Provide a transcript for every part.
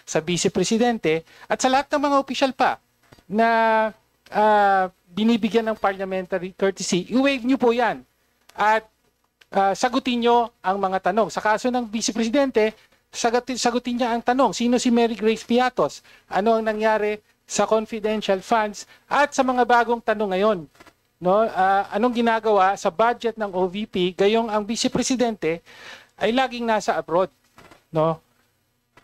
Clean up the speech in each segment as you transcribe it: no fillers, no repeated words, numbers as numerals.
sa Vice Presidente at sa lahat ng mga opisyal pa na binibigyan ng parliamentary courtesy, i-waive nyo po yan. At sagutin nyo ang mga tanong. Sa kaso ng Vice Presidente, sagutin niya ang tanong, sino si Mary Grace Piatos? Ano ang nangyari sa confidential funds? At sa mga bagong tanong ngayon, no, anong ginagawa sa budget ng OVP gayong ang Vice Presidente ay laging nasa abroad? No?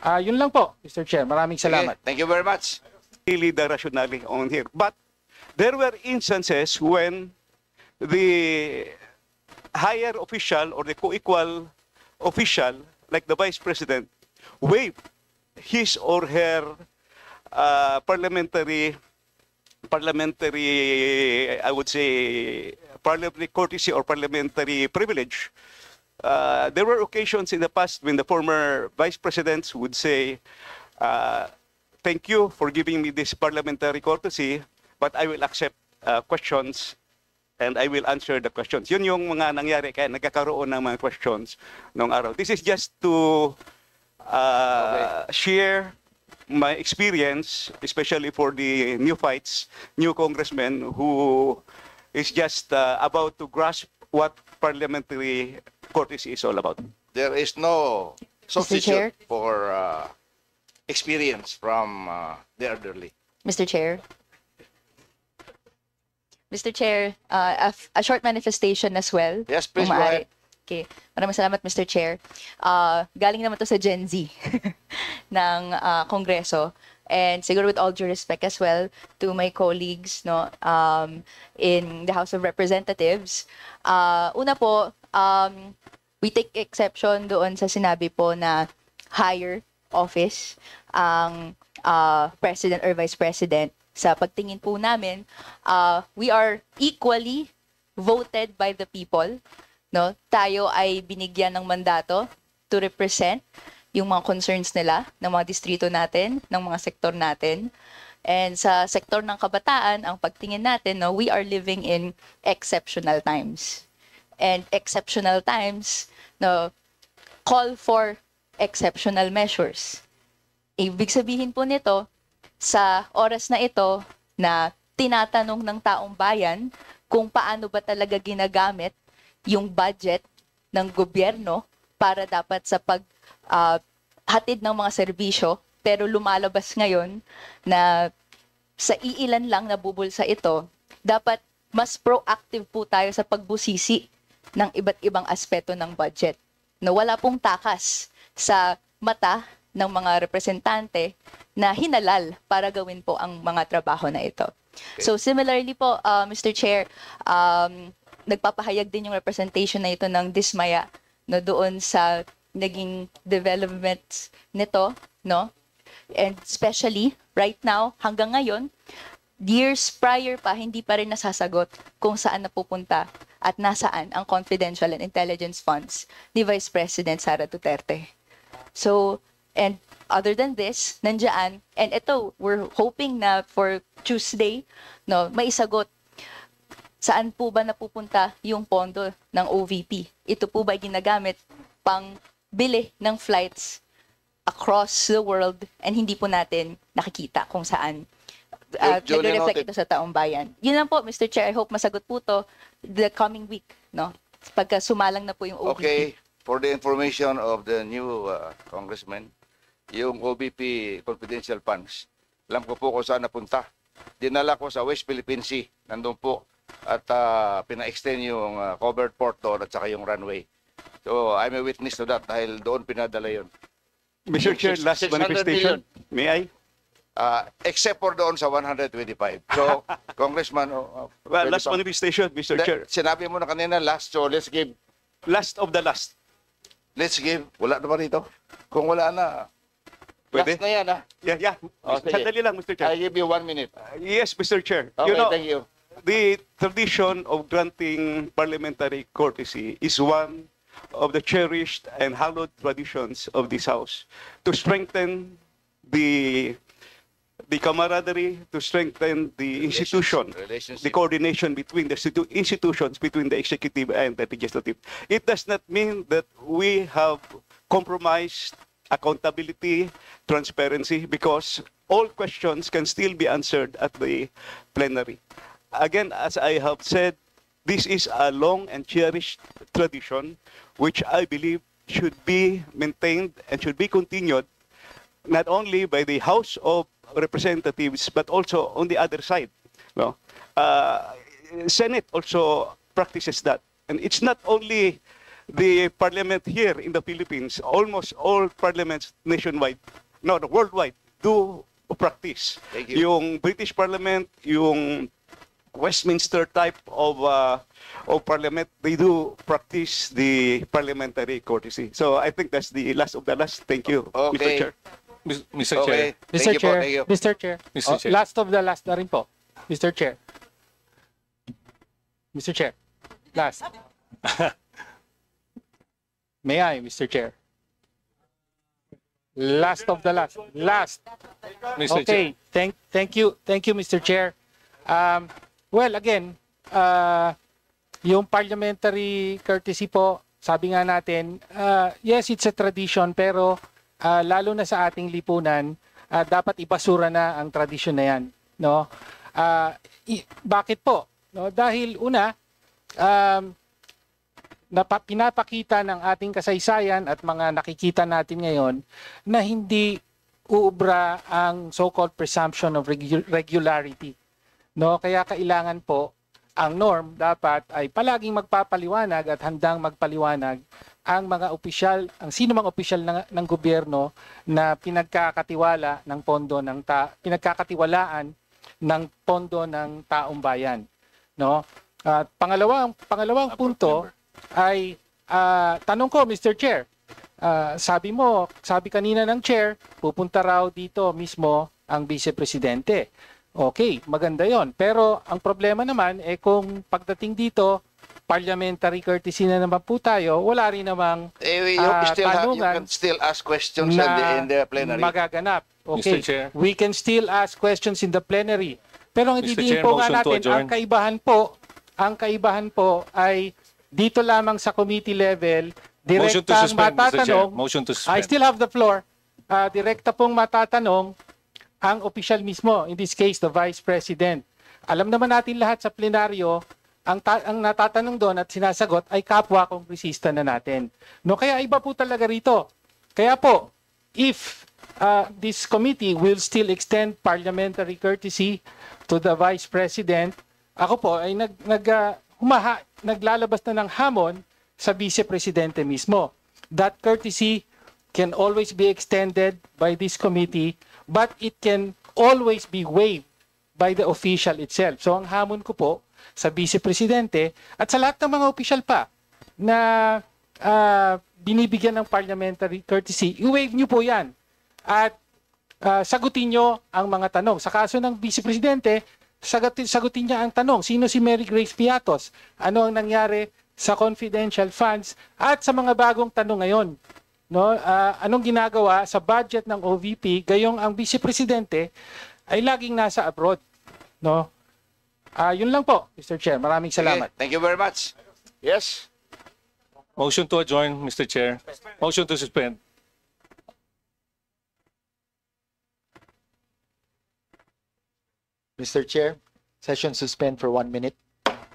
Yun lang po, Mr. Chair. Maraming salamat. Okay, thank you very much. Really the rationale on here. But there were instances when the higher official or the co-equal official, like the Vice President, waived his or her parliamentary, I would say, parliamentary courtesy or parliamentary privilege. There were occasions in the past when the former vice presidents would say, thank you for giving me this parliamentary courtesy, but I will accept questions and I will answer the questions. Yun yung mga nangyari kaya nagkakaroon ng mga questions noong araw. This is just to share my experience, especially for the neophytes, new congressmen who is just about to grasp what parliamentary courtesy is all about. There is no Chair? substitute for experience from the elderly. Mr. Chair. Mr. Chair, a short manifestation as well. Yes, please kung go maaari. ahead. Okay. Maraming salamat, Mr. Chair. Galing naman to sa Gen Z ng Kongreso. And siguro with all due respect as well to my colleagues no, in the House of Representatives. Una po, we take exception doon sa sinabi po na higher office ang President or Vice President. Sa pagtingin po namin, we are equally voted by the people. No? Tayo ay binigyan ng mandato to represent yung mga concerns nila, ng mga distrito natin, ng mga sektor natin. And sa sektor ng kabataan, ang pagtingin natin, no, we are living in exceptional times. And exceptional times, no, call for exceptional measures. Ibig sabihin po nito, sa oras na ito na tinatanong ng taong bayan kung paano ba talaga ginagamit yung budget ng gobyerno para dapat sa hatid ng mga serbisyo, pero lumalabas ngayon na sa iilan lang nabubulsa ito, dapat mas proactive po tayo sa pagbusisi ng iba't ibang aspeto ng budget. No, wala pong takas sa mata ng mga representante na hinalal para gawin po ang mga trabaho na ito. Okay. So similarly po, Mr. Chair, nagpapahayag din yung representation na ito ng dismaya no, doon sa naging developments nito, no? And especially right now, hanggang ngayon, years prior pa, hindi pa rin nasasagot kung saan napupunta at nasaan ang confidential and intelligence funds ni Vice President Sara Duterte. So, and other than this, nandiyan, and ito, we're hoping na for Tuesday, no, maisagot saan po ba napupunta yung pondo ng OVP. Ito po ba ginagamit pang bili ng flights across the world and hindi po natin nakikita kung saan nagre-reflect ito sa taong bayan. Yun lang po, Mr. Chair. I hope masagot po to the coming week, no? Pagka sumalang na po yung OVP. Okay, for the information of the new congressman, yung OVP confidential funds, alam ko po kung saan napunta. Dinala ko sa West Philippine Sea, nandun po, at pina-extend yung covered port doon at saka yung runway. So, I'm a witness to that dahil doon pinadala yun. Mr. Chair, last 600 manifestation. May I? Except for doon sa 125. So, Congressman... Well, last manifestation, Mr. Chair. Sinabi mo na kanina last, so let's give... Last of the last. Let's give... Wala na ba rito? Kung wala na... Pwede? Last na yan, ha? Yeah. Oh, sige. Sandali lang, Mr. Chair. I give you 1 minute. Yes, Mr. Chair. Okay, thank you. The tradition of granting parliamentary courtesy is one of the cherished and hallowed traditions of this House to strengthen the camaraderie, to strengthen the institution, the coordination between the institutions, between the executive and the legislative. It does not mean that we have compromised accountability, transparency, because all questions can still be answered at the plenary. Again, as I have said, this is a long and cherished tradition which I believe should be maintained and should be continued not only by the House of Representatives but also on the other side. No? Senate also practices that. And it's not only the parliament here in the Philippines, almost all parliaments nationwide, no, worldwide, do practice. Thank you. Yung British Parliament, yung Westminster type of parliament, they do practice the parliamentary courtesy. So I think that's the last of the last. Thank you, Mr. Okay. Chair. Mr. Chair. Okay. Mr. Thank you po. Chair, Thank you. Mr. Chair, Mr. Chair. last of the last na rin po. Mr. Chair. Mr. Chair, last. May I, Mr. Chair? Last of the last. Last. Mr. Okay. Chair. Thank you, Mr. Chair. Well, again, yung parliamentary courtesy po, sabi nga natin, yes, it's a tradition, pero lalo na sa ating lipunan, dapat ibasura na ang tradisyon na yan. No? Bakit po? No? Dahil una, pinapakita ng ating kasaysayan at mga nakikita natin ngayon na hindi uubra ang so-called presumption of regularity. No, kaya kailangan po ang norm dapat ay palaging magpapaliwanag at handang magpaliwanag ang mga opisyal, ang sino mang opisyal ng gobyerno na pinagkakatiwalaan ng pondo ng taong bayan, no? At pangalawang punto ay tanong ko, Mr. Chair. Sabi kanina ng chair, pupunta raw dito mismo ang vice presidente. Okay, maganda yon. Pero ang problema naman, kung pagdating dito, parliamentary courtesy na naman po tayo, wala rin namang You tanungan can still ask questions na in the plenary. magaganap. Okay, Mr. Chair. we can still ask questions in the plenary. Pero ang Mr. ididiin Chair, po nga motion to natin, adjourn. ang kaibahan po ay dito lamang sa committee level, Motion to direktang suspend, Mr. Chair. matatanong. Motion to I suspend. still have the floor. Direkta pong matatanong ang opisyal mismo, in this case, the Vice President. Alam naman natin lahat sa plenaryo, ang natatanong doon at sinasagot ay kapwa kongresista na natin. No, kaya iba po talaga rito. Kaya po, if this committee will still extend parliamentary courtesy to the Vice President, ako po ay naglalabas na ng hamon sa Vice Presidente mismo. That courtesy can always be extended by this committee, but it can always be waived by the official itself. So ang hamon ko po sa Vice Presidente at sa lahat ng mga official pa na binibigyan ng parliamentary courtesy, i-waive nyo po yan. At sagutin nyo ang mga tanong. Sa kaso ng Vice Presidente, sagutin niya ang tanong, sino si Mary Grace Piatos? Ano ang nangyari sa confidential funds? At sa mga bagong tanong ngayon, no, anong ginagawa sa budget ng OVP gayong ang Vice Presidente ay laging nasa abroad, no? Yun lang po, Mr. Chair. Maraming salamat. Okay, thank you very much. Yes. Motion to adjourn, Mr. Chair. Motion to suspend. Mr. Chair, session suspend for 1 minute.